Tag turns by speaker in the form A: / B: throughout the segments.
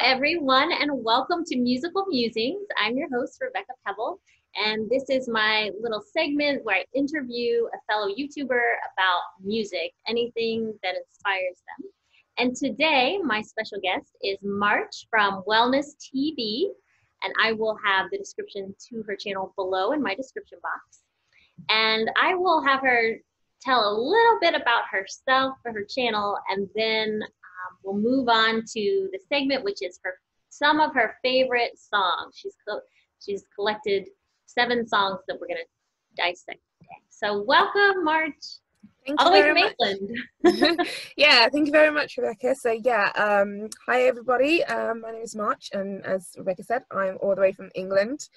A: everyone, and welcome to Musical Musings. I'm your host, Rebecca Pebble, and this is my little segment where I interview a fellow YouTuber about music, anything that inspires them. And today, my special guest is March from Wellness TV, and I will have the description to her channel below in my description box. And I will have her tell a little bit about herself for her channel, and then we'll move on to the segment, which is some of her favorite songs. She's collected 7 songs that we're going to dissect today. So welcome, March.
B: Thank
A: all
B: you
A: the way
B: very
A: from
B: much.
A: England.
B: Yeah, thank you very much, Rebecca. So hi everybody. My name is March, and as Rebecca said, I'm all the way from England.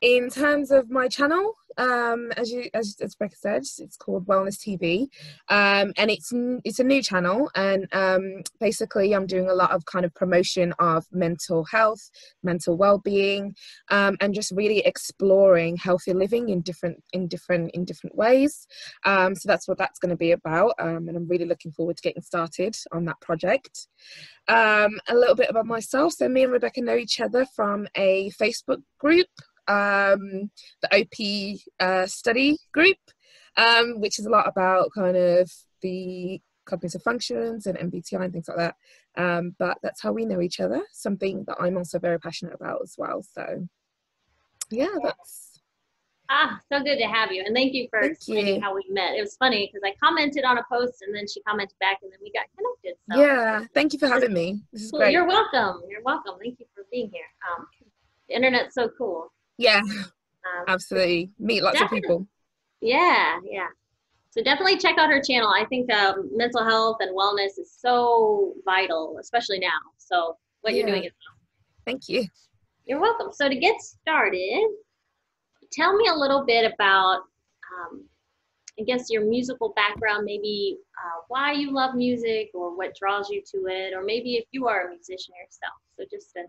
B: In terms of my channel, as Rebecca said, it's called Wellness TV, and it's a new channel, and basically I'm doing a lot of kind of promotion of mental health, mental well-being, and just really exploring healthy living in different ways. So that's what that's going to be about, and I'm really looking forward to getting started on that project. A little bit about myself. So me and Rebecca know each other from a Facebook group, the OP study group, which is a lot about kind of the cognitive functions and MBTI and things like that. But that's how we know each other, something that I'm also very passionate about as well. So yeah, that's...
A: So good to have you, and thank you for explaining how we met. It was funny because I commented on a post and then she commented back and then we got connected. So
B: yeah, thank you for having me. This is
A: cool.
B: great.
A: You're welcome. Thank you for being here. The internet's so cool.
B: Yeah, absolutely. Meet lots of people.
A: Yeah. So definitely check out her channel. I think mental health and wellness is so vital, especially now. So what you're doing is awesome.
B: Thank you.
A: You're welcome. So to get started, tell me a little bit about, I guess, your musical background, maybe why you love music or what draws you to it, or maybe if you are a musician yourself. So just to...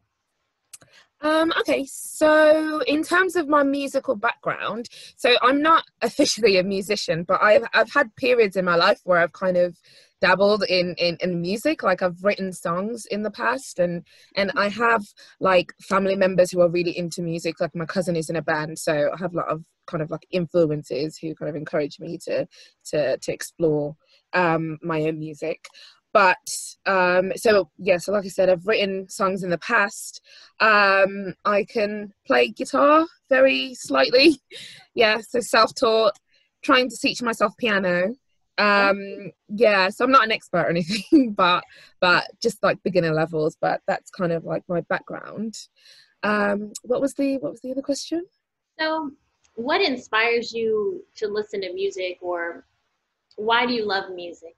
B: Okay, so in terms of my musical background, so I'm not officially a musician, but I've had periods in my life where I've kind of dabbled in music. Like I've written songs in the past, and I have like family members who are really into music. Like my cousin is in a band, so I have a lot of kind of like influences who kind of encourage me to explore my own music. But so like I said, I've written songs in the past. I can play guitar very slightly. So self-taught, trying to teach myself piano. So I'm not an expert or anything, but just like beginner levels. But that's kind of like my background. What was the other question?
A: So what inspires you to listen to music, or why do you love music?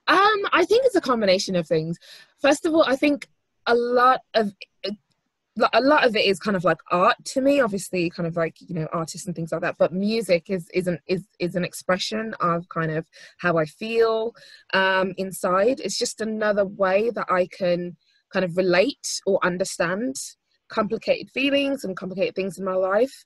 B: I think it's a combination of things. First of all, I think a lot of it is kind of like art to me, obviously, kind of like, you know, artists and things like that. But music is an expression of kind of how I feel inside. It's just another way that I can kind of relate or understand complicated feelings and complicated things in my life.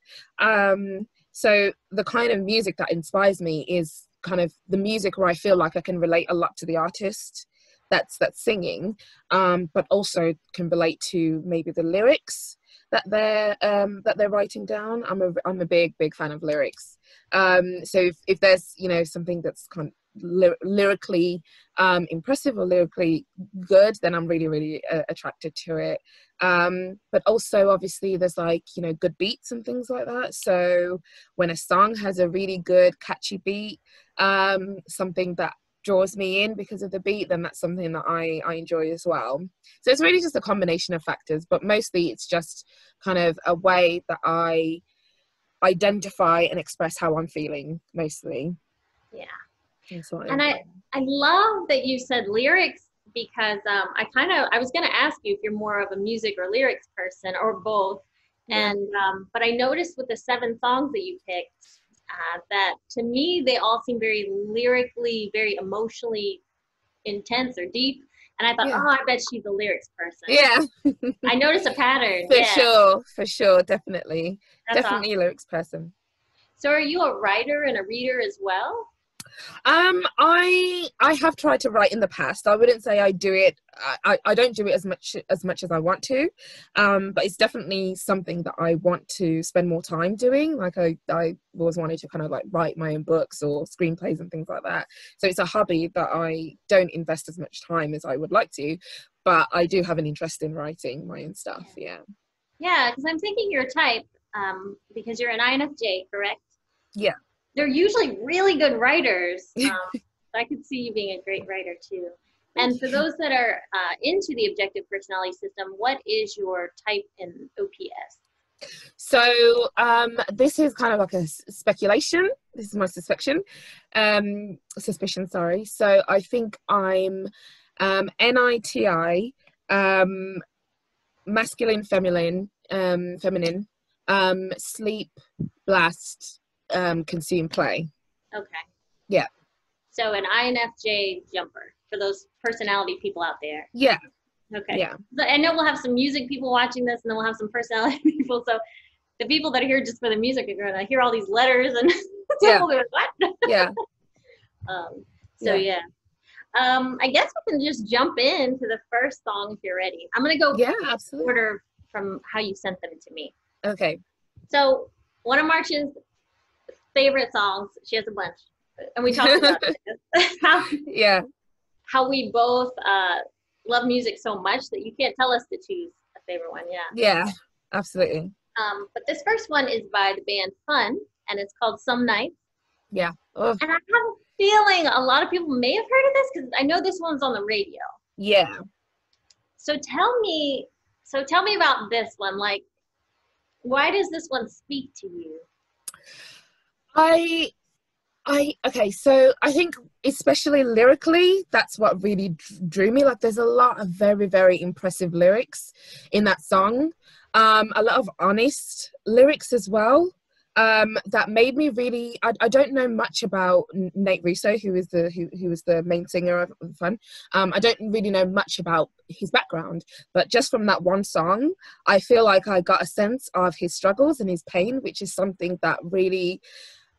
B: So the kind of music that inspires me is kind of the music where I feel like I can relate a lot to the artist that's singing, but also can relate to maybe the lyrics that they're writing down. I'm a big fan of lyrics. So if there's, you know, something that's kind of lyrically impressive or lyrically good, then I'm really attracted to it. But also obviously there's, like, you know, good beats and things like that. So when a song has a really good catchy beat, something that draws me in because of the beat, then that's something that I enjoy as well. So it's really just a combination of factors, but mostly it's just kind of a way that I identify and express how I'm feeling, mostly.
A: And I love that you said lyrics, because I was going to ask you if you're more of a music or lyrics person, or both. And but I noticed with the 7 songs that you picked, that to me they all seem very lyrically, very emotionally intense or deep. And I thought, I bet she's a lyrics person. I noticed a pattern.
B: For sure, definitely. That's definitely awesome. A lyrics person.
A: So are you a writer and a reader as well?
B: I have tried to write in the past. I wouldn't say I do it. I don't do it as much as I want to, but it's definitely something that I want to spend more time doing. Like I always wanted to kind of like write my own books or screenplays and things like that. So it's a hobby that I don't invest as much time as I would like to, but I do have an interest in writing my own stuff. Yeah.
A: Yeah, because I'm thinking your type, because you're an INFJ, correct?
B: Yeah.
A: They're usually really good writers. So I could see you being a great writer too. And for those that are into the objective personality system, what is your type in OPS?
B: So this is kind of like a speculation. This is my suspicion, sorry. So I think I'm NITI, masculine, feminine, sleep, blast, consume, play.
A: Okay.
B: Yeah.
A: So an INFJ jumper for those personality people out there.
B: Yeah.
A: Okay.
B: Yeah.
A: So I know we'll have some music people watching this, and then we'll have some personality people. So the people that are here just for the music are going to hear all these letters and
B: yeah.
A: like, what?
B: Yeah.
A: Yeah. I guess we can just jump into the first song if you're ready. I'm going to go
B: absolutely.
A: order from how you sent them to me.
B: Okay.
A: So one of March's favorite songs, she has a bunch, and we talked about how we both love music so much that you can't tell us to choose a favorite one.
B: Yeah, absolutely.
A: But this first one is by the band Fun, and it's called Some Nights.
B: Yeah.
A: And I have a feeling a lot of people may have heard of this because I know this one's on the radio.
B: Yeah.
A: So tell me about this one. Like, why does this one speak to you?
B: Okay, so I think especially lyrically, that's what really drew me. Like, there's a lot of very, very impressive lyrics in that song. A lot of honest lyrics as well. That made me really. I don't know much about Nate Russo, who is the main singer of Fun. I don't really know much about his background, but just from that one song, I feel like I got a sense of his struggles and his pain, which is something that really,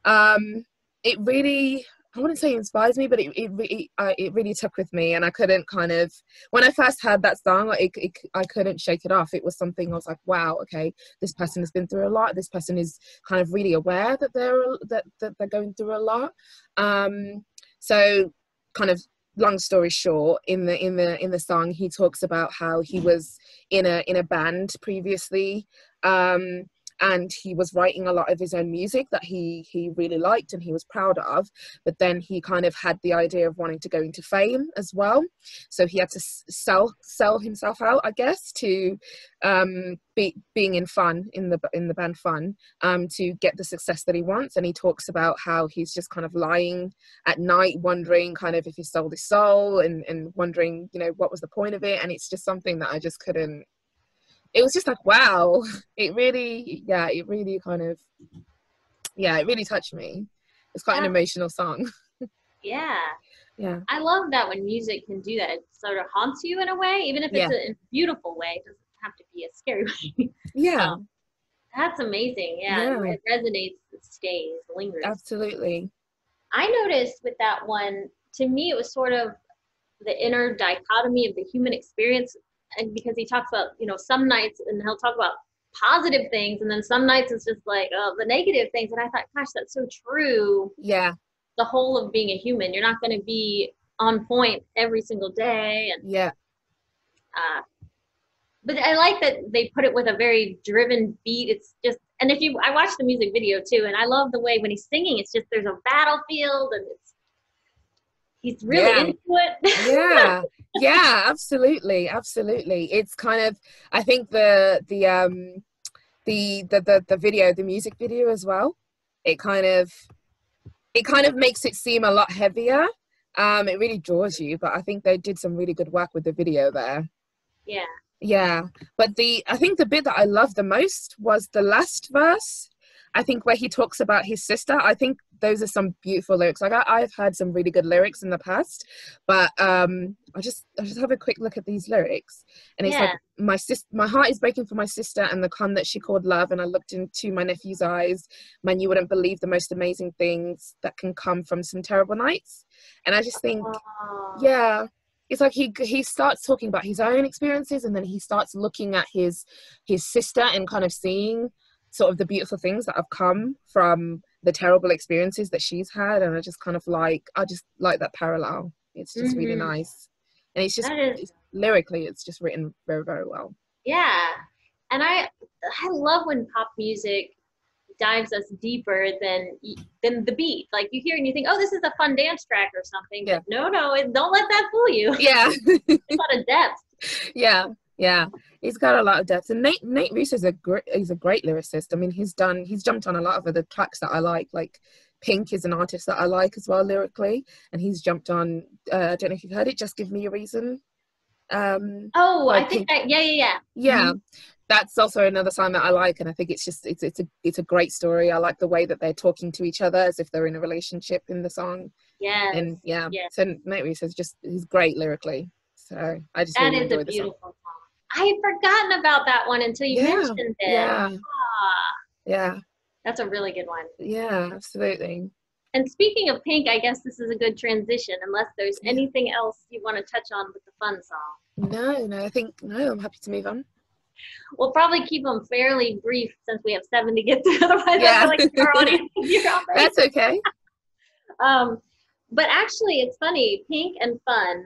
B: it really. I wouldn't say inspires me, but it really took with me, and I couldn't kind of, when I first heard that song, I couldn't shake it off. It was something I was like, wow, okay, this person has been through a lot. This person is kind of really aware that they're going through a lot. So kind of long story short, in the song, he talks about how he was in a band previously. And he was writing a lot of his own music that he really liked and he was proud of, but then he kind of had the idea of wanting to go into fame as well, so he had to sell himself out, I guess, to being in the band Fun, to get the success that he wants. And he talks about how he's just kind of lying at night wondering kind of if he sold his soul, and wondering, you know, what was the point of it. And it's just something that I just couldn't. It was just like, wow, it really touched me. It's quite an emotional song.
A: Yeah.
B: Yeah.
A: I love that when music can do that. It sort of haunts you in a way, even if it's in a beautiful way. It doesn't have to be a scary way.
B: Yeah.
A: That's amazing. Yeah. It resonates, it stays, lingers.
B: Absolutely.
A: I noticed with that one, to me, it was sort of the inner dichotomy of the human experience. And because he talks about, you know, some nights, and he'll talk about positive things, and then some nights it's just like, oh, the negative things. And I thought, gosh, that's so true.
B: Yeah.
A: The whole of being a human. You're not going to be on point every single day. And
B: yeah.
A: But I like that they put it with a very driven beat. It's just, and I watched the music video too, and I love the way when he's singing, it's just, there's a battlefield, and he's really into it.
B: Yeah, absolutely. It's kind of, I think the video, the music video as well, it kind of makes it seem a lot heavier. It really draws you, but I think they did some really good work with the video there. Yeah, but I think the bit that I loved the most was the last verse. I think where he talks about his sister. I think those are some beautiful lyrics. Like I've had some really good lyrics in the past, but I just have a quick look at these lyrics, and it's like, my heart is breaking for my sister and the con that she called love, and I looked into my nephew's eyes, man, you wouldn't believe the most amazing things that can come from some terrible nights. And I just think, yeah, it's like he starts talking about his own experiences, and then he starts looking at his sister and kind of seeing sort of the beautiful things that have come from the terrible experiences that she's had. And I just like that parallel. It's just really nice, and it's just lyrically it's just written very, very well.
A: Yeah, and I love when pop music dives us deeper than the beat. Like you hear and you think, oh, this is a fun dance track or something.
B: Yeah.
A: But no, don't let that fool you.
B: Yeah.
A: It's a lot of depth.
B: Yeah, he's got a lot of depth. And Nate Ruess is a great lyricist. I mean, he's jumped on a lot of other tracks that I like Pink is an artist that I like as well lyrically, and he's jumped on I don't know if you've heard it, Just Give Me a Reason.
A: I think that, yeah.
B: That's also another song that I like, and I think it's a great story. I like the way that they're talking to each other as if they're in a relationship in the song. And so Nate Ruess he's great lyrically, so I just really enjoy the song.
A: Song. I had forgotten about that one until you mentioned it.
B: Yeah,
A: that's a really good one.
B: Yeah, absolutely.
A: And speaking of Pink, I guess this is a good transition, unless there's anything else you want to touch on with the fun song.
B: No, I'm happy to move on.
A: We'll probably keep them fairly brief since we have 7 to get through. Otherwise, I feel like our audience will hear all that.
B: That's okay.
A: But actually, it's funny. Pink and Fun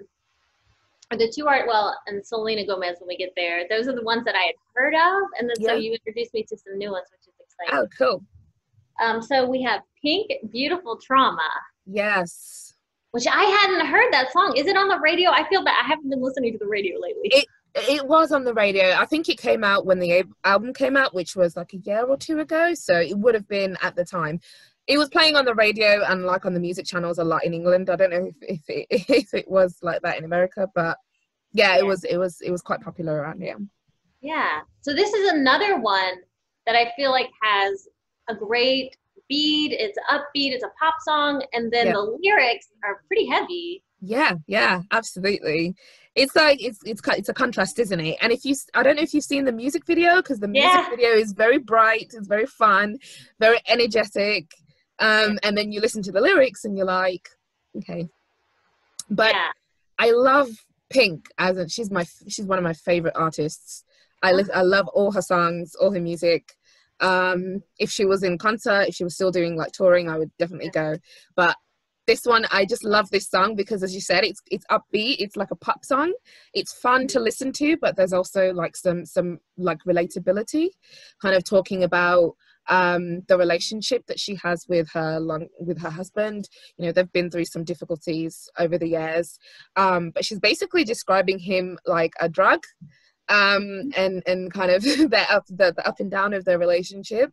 A: are the two and Selena Gomez when we get there. Those are the ones that I had heard of, and then so you introduced me to some new ones, which is exciting.
B: Oh, cool.
A: So we have Pink, Beautiful Trauma.
B: Yes.
A: Which I hadn't heard that song. Is it on the radio? I feel that I haven't been listening to the radio lately.
B: It was on the radio. I think it came out when the album came out, which was like a year or two ago. So it would have been at the time. It was playing on the radio and like on the music channels a lot in England. I don't know if it was like that in America, but it was quite popular around here.
A: Yeah. So this is another one that I feel like has a great beat. It's upbeat. It's a pop song, and then the lyrics are pretty heavy.
B: Yeah, absolutely. It's like it's a contrast, isn't it? And I don't know if you've seen the music video, because the music video is very bright, it's very fun, very energetic. And then you listen to the lyrics and you're like, okay. But I love Pink she's one of my favorite artists. I love all her songs, all her music. If she was in concert, if she was still doing like touring, I would definitely go. But this one, I just love this song because, as you said, it's upbeat. It's like a pop song. It's fun to listen to, but there's also like some like relatability, kind of talking about the relationship that she has with her husband. You know, they've been through some difficulties over the years, but she's basically describing him like a drug. And kind of the up and down of their relationship,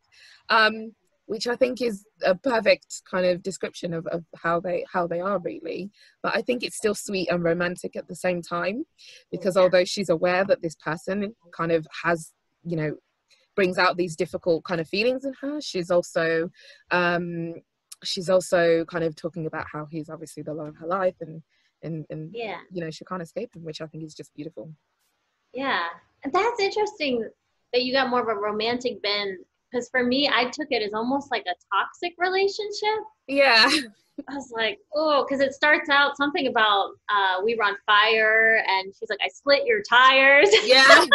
B: which I think is a perfect kind of description of how they are really. But I think it's still sweet and romantic at the same time, because although she's aware that this person kind of has, you know, brings out these difficult kind of feelings in her, she's also kind of talking about how he's obviously the love of her life, and you know, she can't escape him, which I think is just beautiful.
A: Yeah, and that's interesting that you got more of a romantic bend, because for me, I took it as almost like a toxic relationship.
B: Yeah.
A: I was like, oh, because it starts out something about we were on fire, and she's like, I split your tires.
B: Yeah.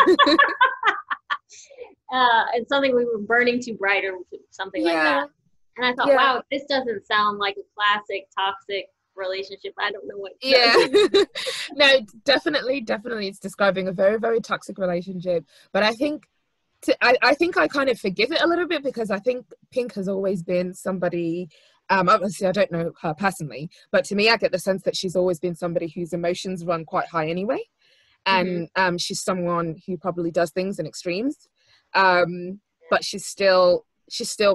A: And something, we were burning too bright or something like that. And I thought, wow, this doesn't sound like a classic toxic relationship. I don't know what.
B: No, definitely it's describing a very, very toxic relationship. But I think I think I kind of forgive it a little bit, because I think Pink has always been somebody, obviously I don't know her personally, but to me I get the sense that she's always been somebody whose emotions run quite high anyway, and she's someone who probably does things in extremes, but she's still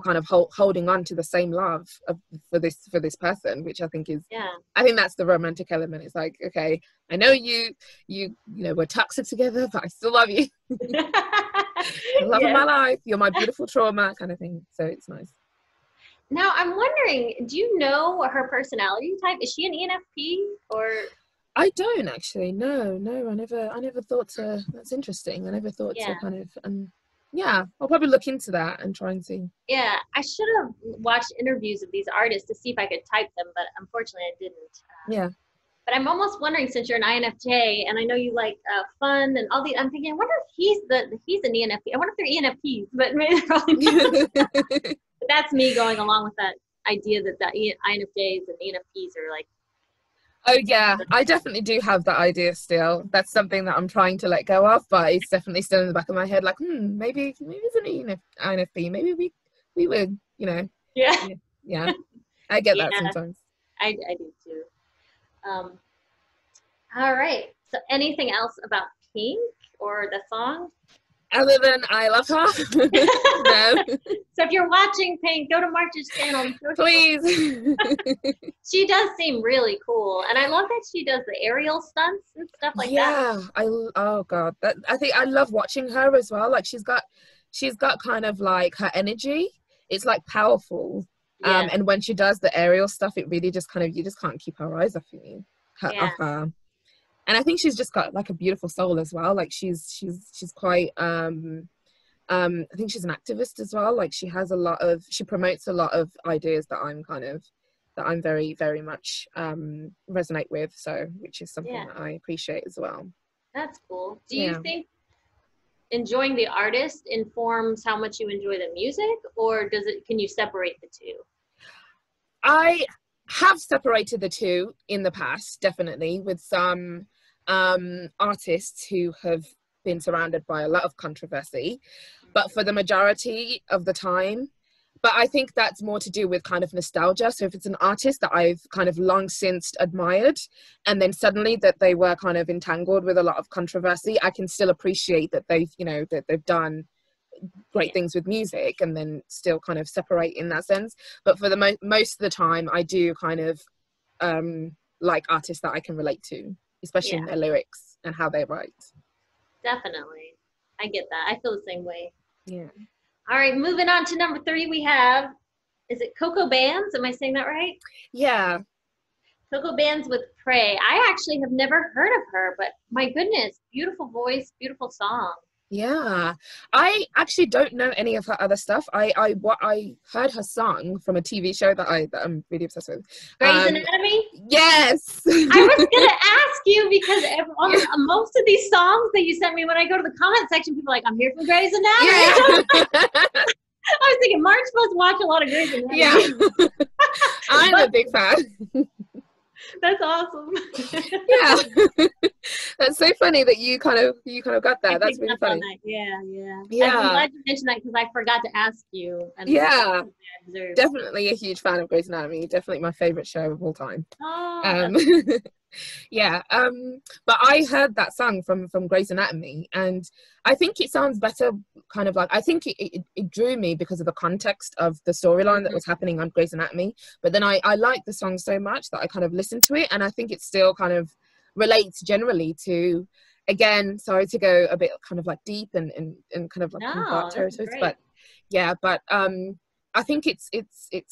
B: kind of holding on to the same love for this person, which I think is, I think that's the romantic element. It's like, okay, I know you know, we're toxic together, but I still love you. The love of my life, you're my beautiful trauma, kind of thing. So it's nice.
A: Now I'm wondering, do you know her personality type? Is she an ENFP or?
B: I don't actually. No, I never thought to. That's interesting. I never thought to
A: Yeah.
B: kind of. Yeah, I'll probably look into that and try and see.
A: Yeah, I should have watched interviews of these artists to see if I could type them, but unfortunately I didn't.
B: Yeah.
A: But I'm almost wondering, since you're an INFJ, and I know you like fun and all the, I'm thinking, I wonder if he's an ENFP. I wonder if they're ENFPs, but maybe they're probably not. But that's me going along with that idea that INFJs and ENFPs are like.
B: Oh yeah, I definitely do have that idea still. That's something that I'm trying to let go of, but it's definitely still in the back of my head. Like, maybe it's an INFP. Maybe we would,
A: Yeah.
B: Yeah. I get that
A: Yeah,
B: sometimes.
A: I do too. Um, all right. So anything else about Pink or the song?
B: Other than I love her, no,
A: So if you're watching Pink, go to March's channel and
B: please.
A: she does seem really cool, and I love that she does the aerial stunts and stuff like that.
B: Yeah, oh god, I think I love watching her as well. Like she's got kind of like her energy. It's like powerful.
A: Yeah,
B: And when she does the aerial stuff, it really just kind of, you just can't keep her eyes off you,
A: yeah,
B: off her. And I think she's just got like a beautiful soul as well. Like she's quite I think she's an activist as well. Like she promotes a lot of ideas that I'm very, very much resonate with. So, which is something
A: yeah.
B: that I appreciate as well.
A: That's cool. Do you
B: Yeah.
A: think enjoying the artist informs how much you enjoy the music, or can you separate the two?
B: I have separated the two in the past, definitely, with some artists who have been surrounded by a lot of controversy, but for the majority of the time, but I think that's more to do with kind of nostalgia. So if it's an artist that I've kind of long since admired, and then suddenly that they were kind of entangled with a lot of controversy, I can still appreciate that they've done great things with music, and then still kind of separate in that sense. But for the most of the time, I do kind of like artists that I can relate to, especially
A: Yeah,
B: in their lyrics and how they write.
A: definitely. I get that. I feel the same way.
B: Yeah.
A: All right, moving on to number 3, we have, is it Coco Bands? Am I saying that right?
B: Yeah.
A: Coco Bands with Pray. I actually have never heard of her, but my goodness, beautiful voice, beautiful song.
B: Yeah, I actually don't know any of her other stuff. I heard her song from a TV show that I'm really obsessed with.
A: Grey's Anatomy?
B: Yes.
A: I was gonna ask you because on most of these songs that you sent me, when I go to the comment section, people are like, "I'm here from Grey's Anatomy."
B: Yeah.
A: I was thinking March must watch a lot of Grey's Anatomy.
B: Yeah. I'm a big fan.
A: That's awesome.
B: Yeah. That's so funny that you kind of got that. That's really funny.
A: Yeah. I'm glad you mentioned that because I forgot to ask you. And
B: yeah. Definitely a huge fan of Grey's Anatomy. Definitely my favorite show of all time.
A: Oh,
B: yeah. But I heard that song from Grey's Anatomy, and I think it sounds better. Kind of like, I think it drew me because of the context of the storyline that was happening on Grey's Anatomy. But then I liked the song so much that I kind of listened to it, and I think it still kind of relates generally to, again, sorry to go a bit kind of like deep and kind of like dark territories, but yeah, but I think it's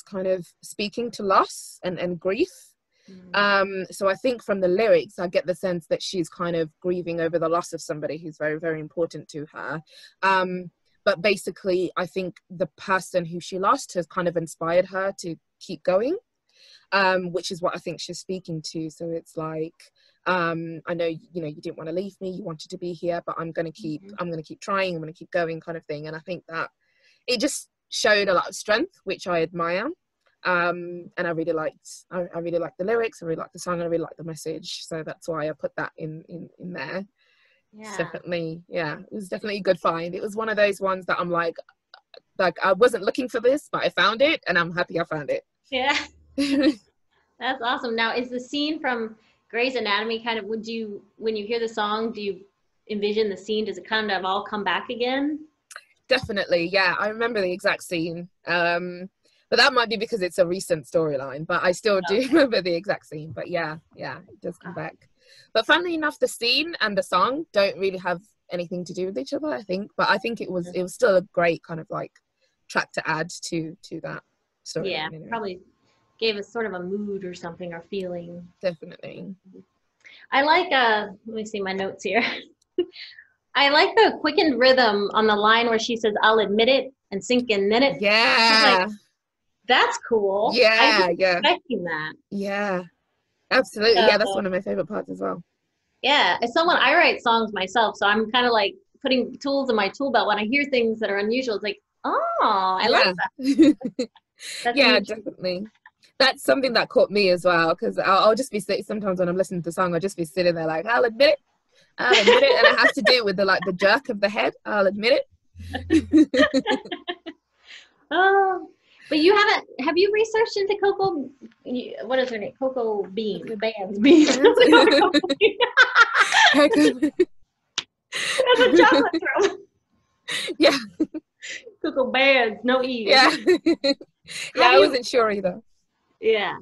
B: kind of speaking to loss and grief. So I think from the lyrics I get the sense that she's kind of grieving over the loss of somebody who's very, very important to her, but basically I think the person who she lost has kind of inspired her to keep going, which is what I think she's speaking to. So it's like, I know, you didn't want to leave me, you wanted to be here, but I'm going to keep trying, I'm going to keep going, kind of thing. And I think that it just showed a lot of strength, which I admire. And I really liked the lyrics, I really liked the song, I really liked the message. So that's why I put that in there.
A: yeah.
B: It's definitely, it was definitely a good find. It was one of those ones that I'm like I wasn't looking for this, but I found it, and I'm happy I found it.
A: Yeah. That's awesome. Now, is the scene from Grey's Anatomy kind of, when you hear the song, do you envision the scene? Does it kind of all come back again?
B: Definitely, yeah. I remember the exact scene. But that might be because it's a recent storyline, but I still do remember the exact scene. But yeah, it does come back. But funnily enough, the scene and the song don't really have anything to do with each other, I think. But I think it was still a great kind of like track to add to that. storyline. Anyway.
A: Probably gave us sort of a mood or something or feeling.
B: Definitely.
A: I like let me see my notes here. I like the quickened rhythm on the line where she says, "I'll admit it," and "sink in it."
B: Yeah.
A: Like, that's cool. I wasn't expecting that.
B: Yeah. Absolutely.
A: So,
B: yeah, that's one of my favorite parts as well.
A: Yeah, as someone, I write songs myself, so I'm kind of like putting tools in my tool belt when I hear things that are unusual. It's like, oh, I like that.
B: Yeah, definitely. That's something that caught me as well, because I'll just be sitting, sometimes when I'm listening to the song, I'll just be sitting there like, I'll admit it, and I have to do it with the jerk of the head. I'll admit it.
A: Oh, but have you researched into Coco, what is her name? Coco Beans. Beans. That's a chocolate throw.
B: Yeah.
A: Coco Bears, no E.
B: Yeah. Yeah, I wasn't sure either.
A: Yeah.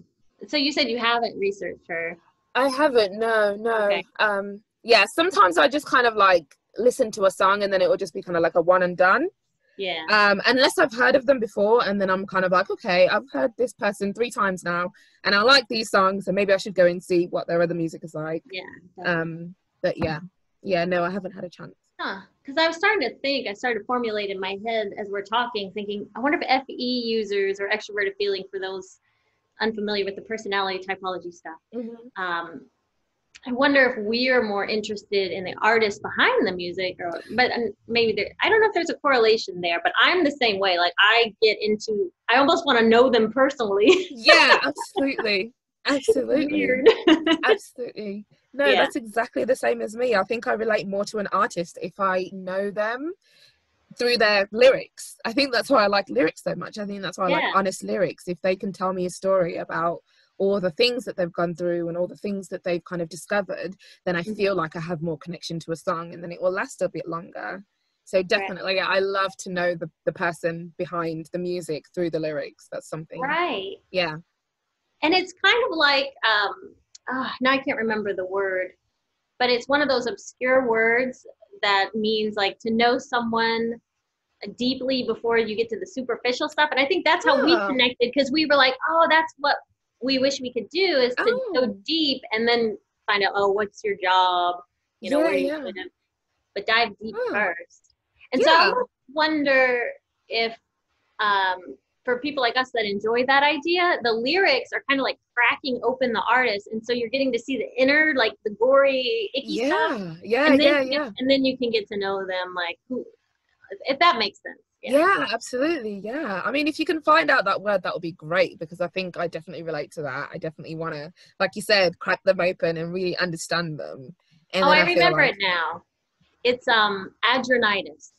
A: So you said you haven't researched her.
B: I haven't, no.
A: Okay.
B: Yeah, sometimes I just kind of like listen to a song and then it will just be kind of like a one and done.
A: Yeah.
B: Unless I've heard of them before, and then I'm kind of like, okay, I've heard this person 3 times now and I like these songs, so maybe I should go and see what their other music is like.
A: Yeah.
B: But yeah, no, I haven't had a chance.
A: Because I was starting to think, I started to formulate in my head as we're talking, thinking, I wonder if FE users are extroverted feeling, for those unfamiliar with the personality typology stuff.
B: Mm-hmm.
A: I wonder if we are more interested in the artist behind the music, but maybe I don't know if there's a correlation there, but I'm the same way. Like I almost want to know them personally.
B: Yeah, absolutely.
A: Weird.
B: Absolutely. No, that's exactly the same as me. I think I relate more to an artist if I know them through their lyrics. I think that's why I like lyrics so much. I think that's why I like honest lyrics. If they can tell me a story about all the things that they've gone through and all the things that they've kind of discovered, then I feel like I have more connection to a song, and then it will last a bit longer. So definitely, I love to know the person behind the music through the lyrics. That's something.
A: Right.
B: Yeah.
A: And it's kind of like, now I can't remember the word, but it's one of those obscure words that means like to know someone deeply before you get to the superficial stuff. And I think that's how we connected, because we were like, oh, that's what we wish we could do, is to go deep and then find out, oh, what's your job? You know, where you live, but dive deep first. And so I almost wonder if for people like us that enjoy that idea, the lyrics are kind of like cracking open the artist, and so you're getting to see the inner, like the gory, icky stuff. And then you can get to know them, like, who, if that makes sense.
B: Yeah, absolutely. Yeah, I mean, if you can find out that word, that would be great, because I think I definitely relate to that. I definitely want to, like you said, crack them open and really understand them. And
A: I remember it now. It's adrenitis.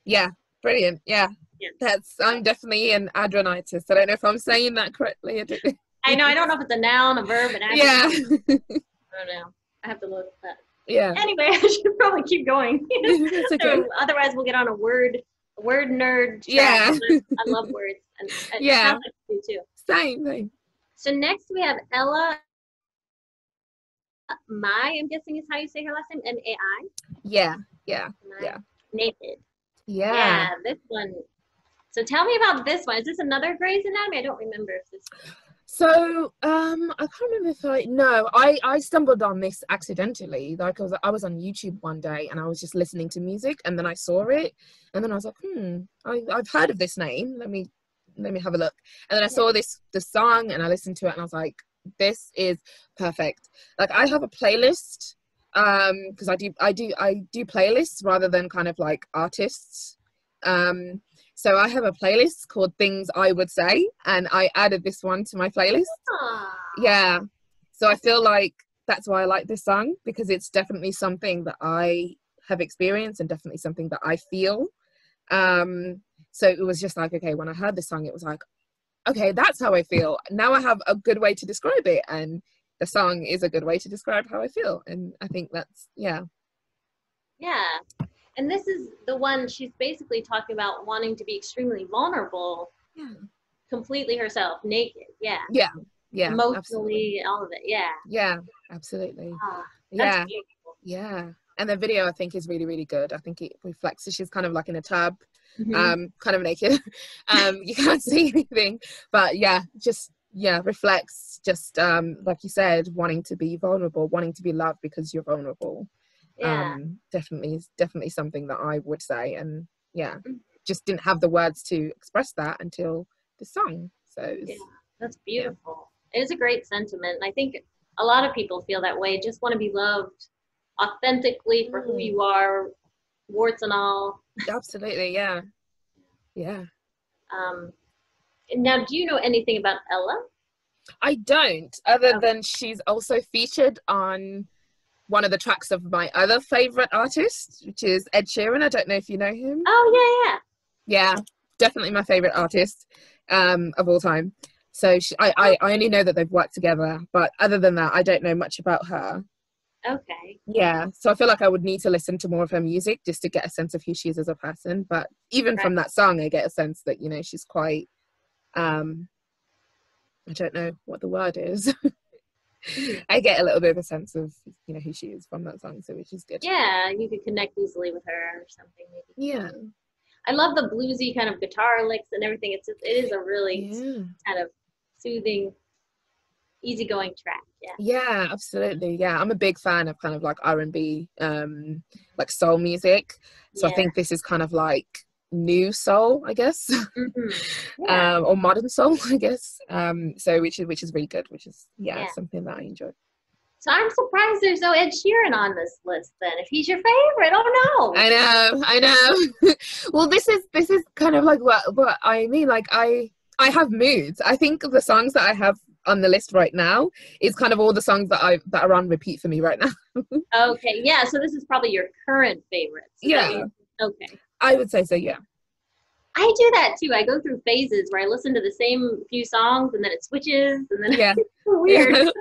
B: Yeah, brilliant. Yeah. I'm definitely an adrenitis. I don't know if I'm saying that correctly.
A: I know, I don't know if it's a noun, a verb, an adjective.
B: Yeah.
A: I don't know. I have to look at that.
B: Yeah.
A: Anyway, I should probably keep going. That's okay. So, otherwise, we'll get on a word nerd track.
B: Yeah.
A: I love words. And
B: yeah.
A: Like you too.
B: Same.
A: So next we have Ella Mai, I'm guessing is how you say her last name, M-A-I?
B: Yeah.
A: Naked.
B: Yeah.
A: This one. So tell me about this one. Is this another Grey's Anatomy? I don't remember if this.
B: So I can't remember if I stumbled on this accidentally. Like I was on YouTube one day and I was just listening to music, and then I saw it, and then I was like, I've heard of this name. Let me have a look. And then I saw this song and I listened to it and I was like, this is perfect. Like I have a playlist because I do playlists rather than kind of like artists. So I have a playlist called Things I Would Say, and I added this one to my playlist. Yeah. So I feel like that's why I like this song, because it's definitely something that I have experienced and definitely something that I feel. So it was just like, okay, when I heard this song, it was like, okay, that's how I feel. Now I have a good way to describe it, and the song is a good way to describe how I feel. And I think that's, yeah.
A: And this is the one she's basically talking about wanting to be extremely vulnerable, completely herself, naked. Yeah, emotionally,
B: absolutely.
A: all of it.
B: Yeah, absolutely.
A: That's beautiful.
B: Yeah, and the video I think is really, really good. I think it reflects, so she's kind of like in a tub, kind of naked. You can't see anything, but yeah, just reflects just like you said, wanting to be vulnerable, wanting to be loved because you're vulnerable. Definitely something that I would say, and just didn't have the words to express that until the song. So
A: that's beautiful. It is a great sentiment, and I think a lot of people feel that way, just want to be loved authentically for who you are, warts and all.
B: Absolutely. Yeah.
A: Now, do you know anything about Ella?
B: I don't, other than she's also featured on one of the tracks of my other favorite artist, which is Ed Sheeran. I don't know if you know him.
A: Oh,
B: yeah, definitely my favorite artist of all time. So I only know that they've worked together, but other than that, I don't know much about her.
A: Okay.
B: Yeah, so I feel like I would need to listen to more of her music just to get a sense of who she is as a person. But even from that song, I get a sense that, you know, she's quite, I don't know what the word is. I get a little bit of a sense of, you know, who she is from that song, so which is good.
A: Yeah, you could connect easily with her or something maybe.
B: Yeah.
A: I love the bluesy kind of guitar licks and everything. It is a really kind of soothing, easygoing track.
B: Yeah, absolutely. Yeah, I'm a big fan of kind of like R&B, like soul music. So I think this is kind of like new soul, I guess, or modern soul, I guess. So which is really good, which is something that I enjoy.
A: So I'm surprised there's no Ed Sheeran on this list then, if he's your favorite. Oh no.
B: I know. Well, this is kind of like what I mean. Like I have moods. I think the songs that I have on the list right now is kind of all the songs that are on repeat for me right now.
A: Okay, yeah. So this is probably your current favorites. Okay.
B: I would say so. Yeah.
A: I do that too. I go through phases where I listen to the same few songs and then it switches and then it's weird.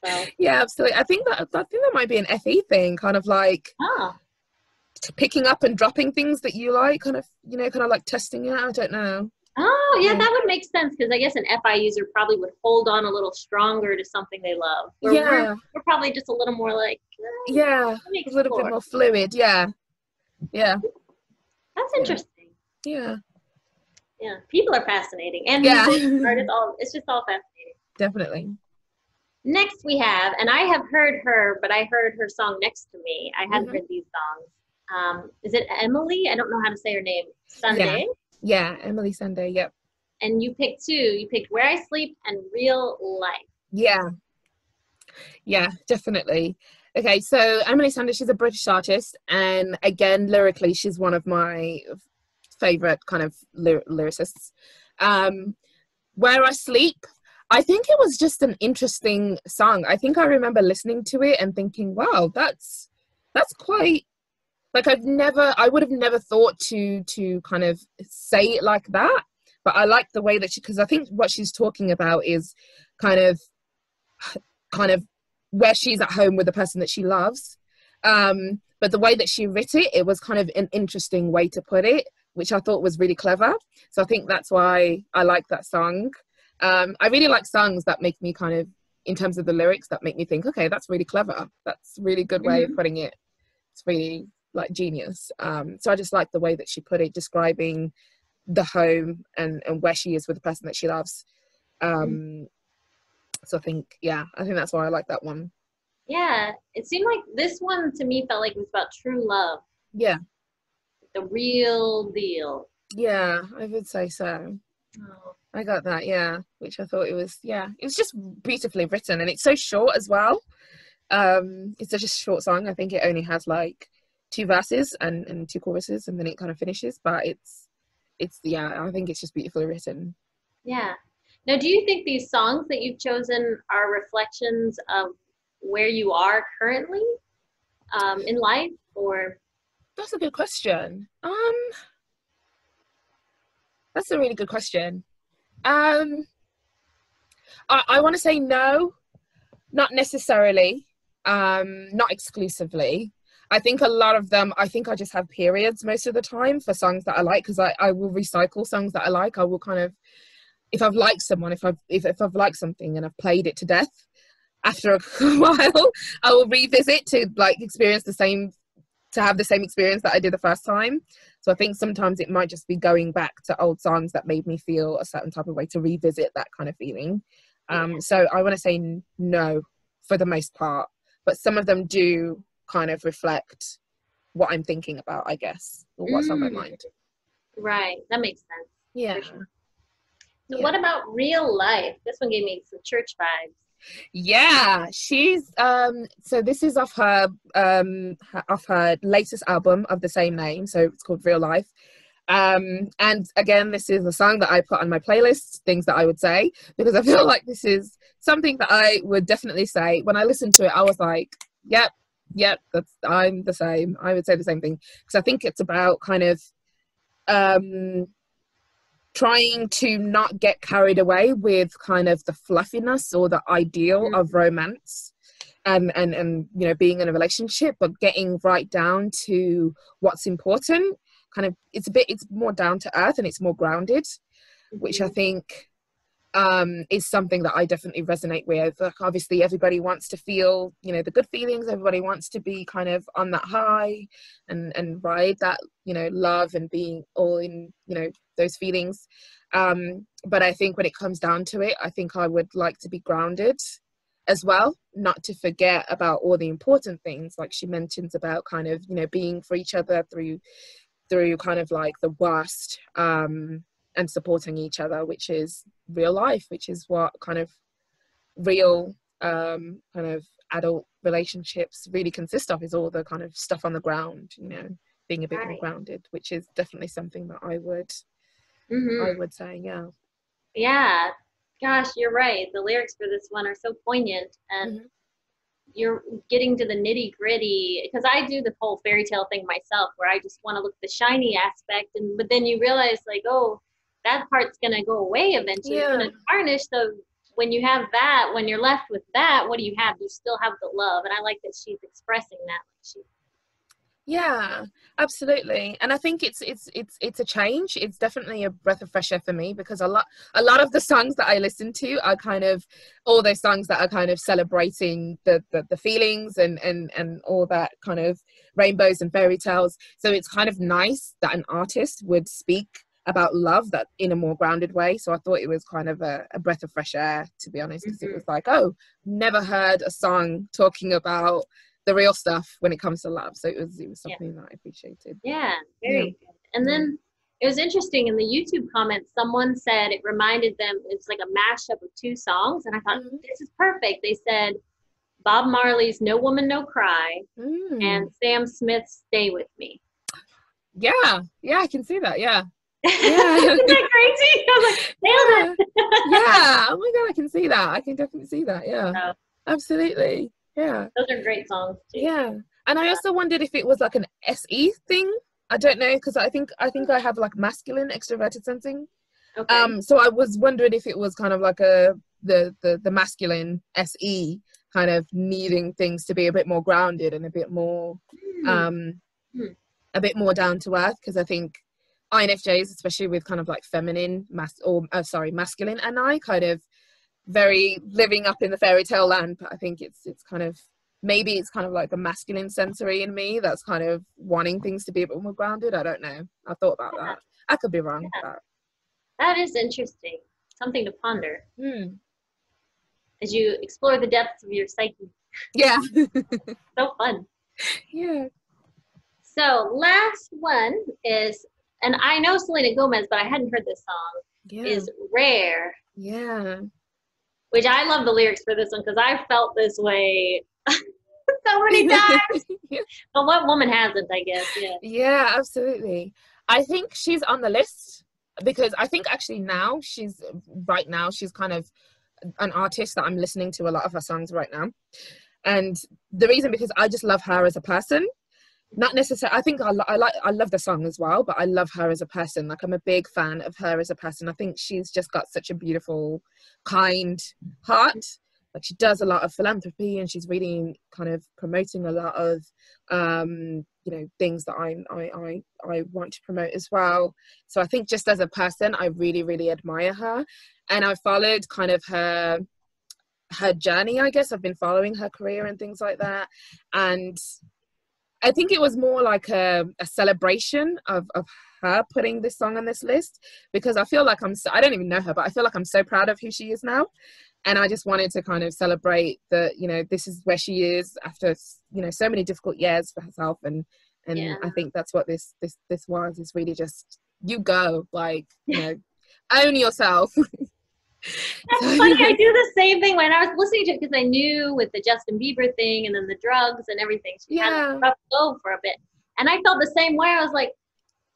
A: So.
B: Yeah, absolutely. I think that might be an FE thing, kind of like picking up and dropping things that you like, kind of like testing it. I don't know.
A: Oh, yeah, that would make sense because I guess an FI user probably would hold on a little stronger to something they love. We're probably just a little more like
B: a little bit more fluid. Yeah.
A: That's interesting.
B: Yeah.
A: People are fascinating, and music, artists, it's just all fascinating.
B: Definitely.
A: Next we have, and I have heard her, but I heard her song Next to Me. I hadn't heard these songs. Is it Emily? I don't know how to say her name. Sunday.
B: Yeah, Emily Sunday, yep.
A: And you picked two. You picked Where I Sleep and Real Life.
B: Yeah, definitely. Okay, so Emily Sunday, she's a British artist, and again, lyrically, she's one of my favorite kind of lyricists. Where I Sleep, I think it was just an interesting song. I think I remember listening to it and thinking, wow, that's quite, like I would have never thought to kind of say it like that, but I like the way that because I think what she's talking about is kind of where she's at home with the person that she loves. But the way that she writ it, it was kind of an interesting way to put it, which I thought was really clever. So I think that's why I like that song. I really like songs that make me kind of, in terms of the lyrics, that make me think, okay, that's really clever. That's a really good way of putting it. It's really like genius. So I just like the way that she put it, describing the home and where she is with the person that she loves. So I think that's why I like that one.
A: Yeah, it seemed like this one to me felt like it was about true love.
B: Yeah.
A: The real deal.
B: Yeah, I would say so.
A: Oh.
B: I got that, which I thought it was just beautifully written, and it's so short as well. It's such a short song. I think it only has like 2 verses and 2 choruses, and then it kind of finishes, but it's I think it's just beautifully written.
A: Yeah. Now, do you think these songs that you've chosen are reflections of where you are currently in life, or?
B: That's a good question. That's a really good question. I want to say no, not necessarily, not exclusively. I think a lot of them, I think I just have periods most of the time for songs that I like, because I will recycle songs that I like. I will kind of, if I've liked someone, if I've liked something and I've played it to death, after a while, I will revisit to like experience the same to have the same experience that I did the first time. So I think sometimes it might just be going back to old songs that made me feel a certain type of way to revisit that kind of feeling. So I want to say no for the most part, but some of them do kind of reflect what I'm thinking about, I guess, or what's on my mind.
A: Right, that makes sense.
B: Yeah.
A: Sure. So what about Real Life? This one gave me some church vibes.
B: Yeah, she's so this is off her latest album of the same name, so it's called Real Life. And again, this is a song that I put on my playlist, things that I would say, because I feel like this is something that I would definitely say. When I listened to it, I was like, yep, I'm the same. I would say the same thing, because I think it's about kind of trying to not get carried away with kind of the fluffiness or the ideal of romance and you know, being in a relationship, but getting right down to what's important. Kind of, it's more down to earth and it's more grounded, which I think is something that I definitely resonate with. Like, obviously everybody wants to feel, you know, the good feelings, everybody wants to be kind of on that high and ride that, you know, love and being all in, you know, those feelings, but I think when it comes down to it, I think I would like to be grounded as well, not to forget about all the important things, like she mentions about kind of, you know, being for each other through kind of like the worst, and supporting each other, which is real life, which is what kind of real kind of adult relationships really consist of, is all the kind of stuff on the ground, you know, being a bit more grounded, which is definitely something that I would say.
A: Yeah, gosh, you're right. The lyrics for this one are so poignant, and you're getting to the nitty gritty, because I do the whole fairy tale thing myself, where I just want to look at the shiny aspect, but then you realize, like, oh, that part's gonna go away eventually. It's gonna tarnish. So when you have that, when you're left with that, what do you have? You still have the love, and I like that she's expressing that.
B: Yeah, absolutely. And I think it's a change. It's definitely a breath of fresh air for me, because a lot of the songs that I listen to are kind of all those songs that are kind of celebrating the feelings and all that kind of rainbows and fairy tales. So it's kind of nice that an artist would speak about love that in a more grounded way. So I thought it was kind of a breath of fresh air, to be honest, because it was like, oh, never heard a song talking about the real stuff when it comes to love. So it was something that I appreciated.
A: Yeah, very good. And then it was interesting, in the YouTube comments, someone said it reminded them, it's like a mashup of two songs, and I thought, this is perfect. They said Bob Marley's No Woman No Cry and Sam Smith's Stay With Me.
B: Yeah, I can see that. Yeah.
A: Isn't that crazy? I was like, nailed it.
B: Yeah, oh my god, I can see that. I can definitely see that. Yeah, absolutely. Yeah,
A: those are great songs too.
B: Yeah, and I also wondered if it was like an SE thing. I don't know, because I think I have like masculine extroverted sensing. So I was wondering if it was kind of like the masculine SE kind of needing things to be a bit more grounded and a bit more down to earth, because I think INFJs, especially with kind of like feminine masculine, and I kind of very living up in the fairy tale land, but I think it's kind of, maybe it's kind of like the masculine sensory in me that's kind of wanting things to be a bit more grounded. I don't know. I thought about that. I could be wrong. But
A: that is interesting. Something to ponder as you explore the depths of your psyche.
B: Yeah.
A: So fun.
B: Yeah.
A: So last one is, and I know Selena Gomez, but I hadn't heard this song, is Rare.
B: Yeah.
A: Which I love the lyrics for this one, because I felt this way so many times. But what woman hasn't, I guess?
B: Yeah, absolutely. I think she's on the list, because I think actually now she's kind of an artist that I'm listening to a lot of her songs right now. And the reason, because I just love her as a person. Not necessarily, I think I love the song as well, but I love her as a person. Like, I'm a big fan of her as a person. I think she's just got such a beautiful, kind heart. Like, she does a lot of philanthropy, and she's really kind of promoting a lot of things that I want to promote as well. So I think just as a person, I really, really admire her, and I followed kind of her journey, I guess. I've been following her career and things like that, and I think it was more like a celebration of her putting this song on this list, because I feel like I don't even know her, but I feel like I'm so proud of who she is now. And I just wanted to kind of celebrate that, you know, this is where she is after, you know, so many difficult years for herself. And I think that's what this was, is really just, you go, like, you know, own yourself.
A: That's funny. I do the same thing when I was listening to it, because I knew with the Justin Bieber thing and then the drugs and everything, she had a rough go for a bit. And I felt the same way. I was like,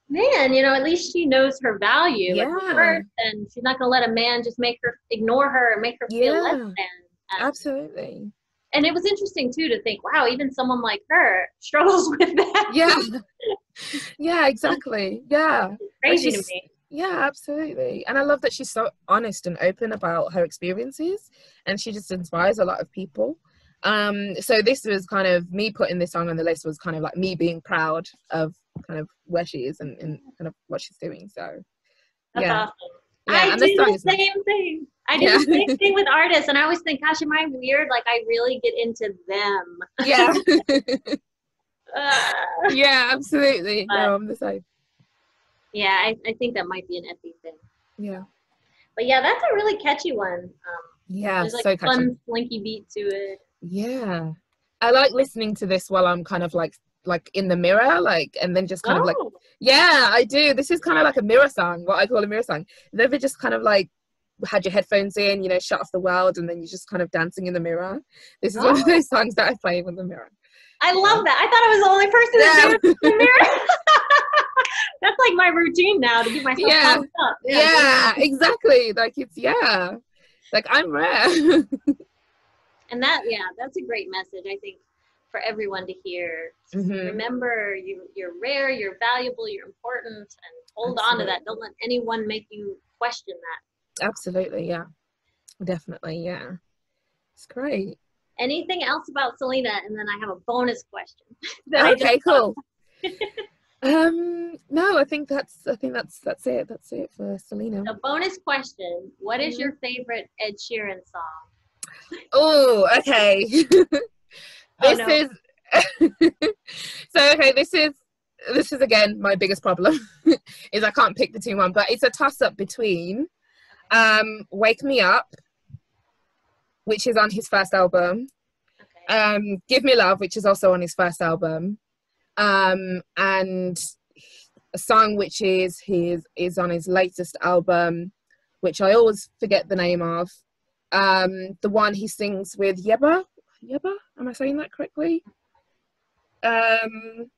A: man, you know, at least she knows her value and her worth, and she's not going to let a man just ignore her and make her feel less than.
B: Absolutely.
A: And it was interesting too to think, wow, even someone like her struggles with that.
B: Yeah, exactly. Yeah.
A: It's crazy to me.
B: Yeah, absolutely. And I love that she's so honest and open about her experiences, and she just inspires a lot of people. So this was kind of me putting this song on the list, was kind of like me being proud of kind of where she is and kind of what she's doing. So
A: that's awesome.
B: Yeah,
A: I do the same thing. I do the same thing with artists, and I always think, gosh, am I weird? Like, I really get into them.
B: Yeah, absolutely. No, I'm the same.
A: Yeah, I think that might be an Effie thing.
B: Yeah.
A: But yeah, that's a really catchy one. There's like
B: so
A: a fun, slinky beat to it.
B: Yeah. I like listening to this while I'm kind of like in the mirror, like, and then just kind of like, I do. This is kind of like a mirror song, what I call a mirror song. You've ever just kind of like had your headphones in, you know, shut off the world, and then you're just kind of dancing in the mirror. This is one of those songs that I play with the mirror.
A: I love that. I thought I was the only person that did in the mirror. That's like my routine now, to get myself pumped up.
B: Yeah, exactly. Like, it's like, I'm rare.
A: And that's a great message, I think, for everyone to hear. Remember, you're rare, you're valuable, you're important, and hold on to that. Don't let anyone make you question that.
B: Absolutely, yeah. Definitely, yeah. It's great.
A: Anything else about Selena? And then I have a bonus question.
B: Okay, cool. No, I think that's it. That's it for Selena.
A: The bonus question: what is your favorite Ed Sheeran song?
B: Oh, okay. This is again my biggest problem, is I can't pick between one, but it's a toss up between Wake Me Up, which is on his first album, Give Me Love, which is also on his first album, and a song which is on his latest album, which I always forget the name of, the one he sings with Yeba, am I saying that correctly? I'll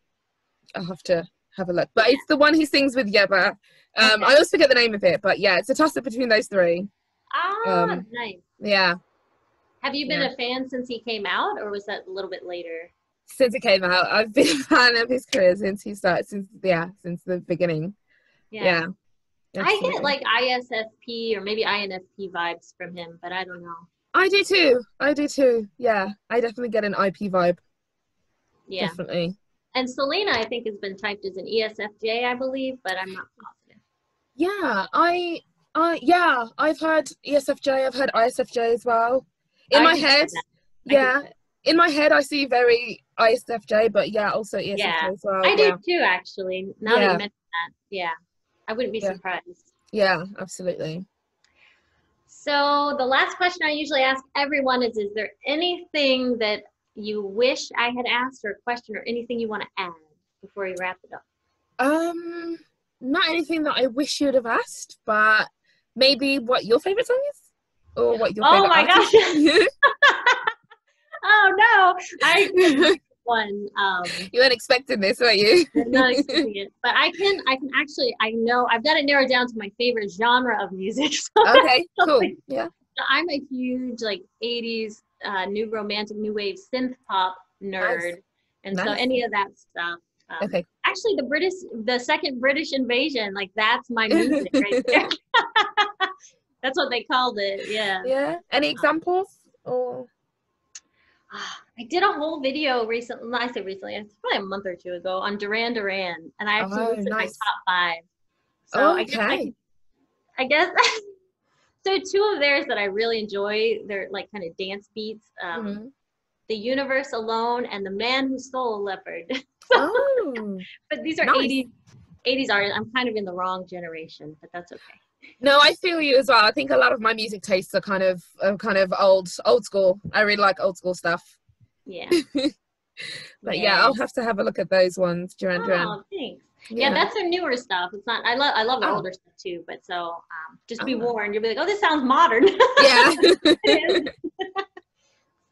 B: have to have a look, but it's the one he sings with Yeba. I always forget the name of it, but yeah, it's a toss up between those three.
A: Nice.
B: Yeah.
A: Have you been a fan since he came out, or was that a little bit later?
B: Since it came out, I've been a fan of his career since the beginning. Yeah.
A: I get like ISFP or maybe INFP vibes from him, but I don't know.
B: I do too. Yeah, I definitely get an IP vibe.
A: Yeah,
B: definitely.
A: And Selena, I think, has been typed as an ESFJ, I believe, but I'm not positive.
B: Yeah, I've heard ESFJ. I've heard ISFJ as well. In my head, in my head, I see very ISFJ, but also ESFJ as well.
A: I do too, actually. Now that you mention that, I wouldn't be surprised.
B: Yeah, absolutely.
A: So the last question I usually ask everyone is there anything that you wish I had asked, or a question, or anything you want to add before we wrap it up?
B: Not anything that I wish you'd have asked, but maybe what your favorite song is, or what your favorite artist is.
A: Oh no! You
B: weren't expecting this, were you?
A: I'm not expecting it, but I can actually, I know I've got it narrowed down to my favorite genre of music.
B: Okay, cool. Yeah.
A: I'm a huge 80s new romantic, new wave synth pop nerd, and so any of that stuff. Actually, the second British invasion, that's my music right there. That's what they called it. Yeah.
B: Yeah. Any examples? Or
A: I did a whole video recently. I say recently, it's probably a month or two ago, on Duran Duran, and I actually listed my top 5. So I guess so. 2 of theirs that I really enjoy, they're kind of dance beats. The Universe Alone, and The Man Who Stole a Leopard.
B: Oh,
A: But these are
B: nice.
A: 80s artists. I'm kind of in the wrong generation, but that's okay.
B: No, I feel you as well. I think a lot of my music tastes are kind of old school. I really like old school stuff.
A: Yeah.
B: But yeah,
A: Yeah.
B: I'll have to have a look at those ones, Duran Duran.
A: Oh, thanks. Yeah,
B: Yeah.
A: that's their newer stuff. It's not. I love their
B: Oh,
A: older stuff too. But so just be
B: oh.
A: warned. You'll be like, oh, this sounds modern.
B: Yeah.
A: It is.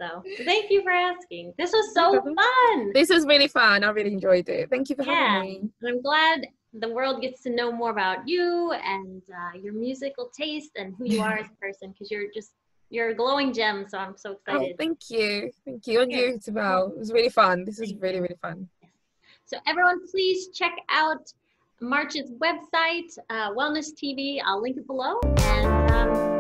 A: So thank you for asking. This was
B: No
A: so
B: problem.
A: fun.
B: This was really fun. I really enjoyed it. Thank you for having
A: Yeah,
B: me.
A: and I'm glad the world gets to know more about you and your musical taste and who you are as a person, because you're a glowing gem. So I'm so
B: Oh,
A: excited.
B: thank you. Thank you. And
A: Here.
B: you as well. It was really fun. This was
A: Thank
B: really,
A: you.
B: really fun.
A: So everyone, please check out March's website, Wellness TV. I'll link it below. And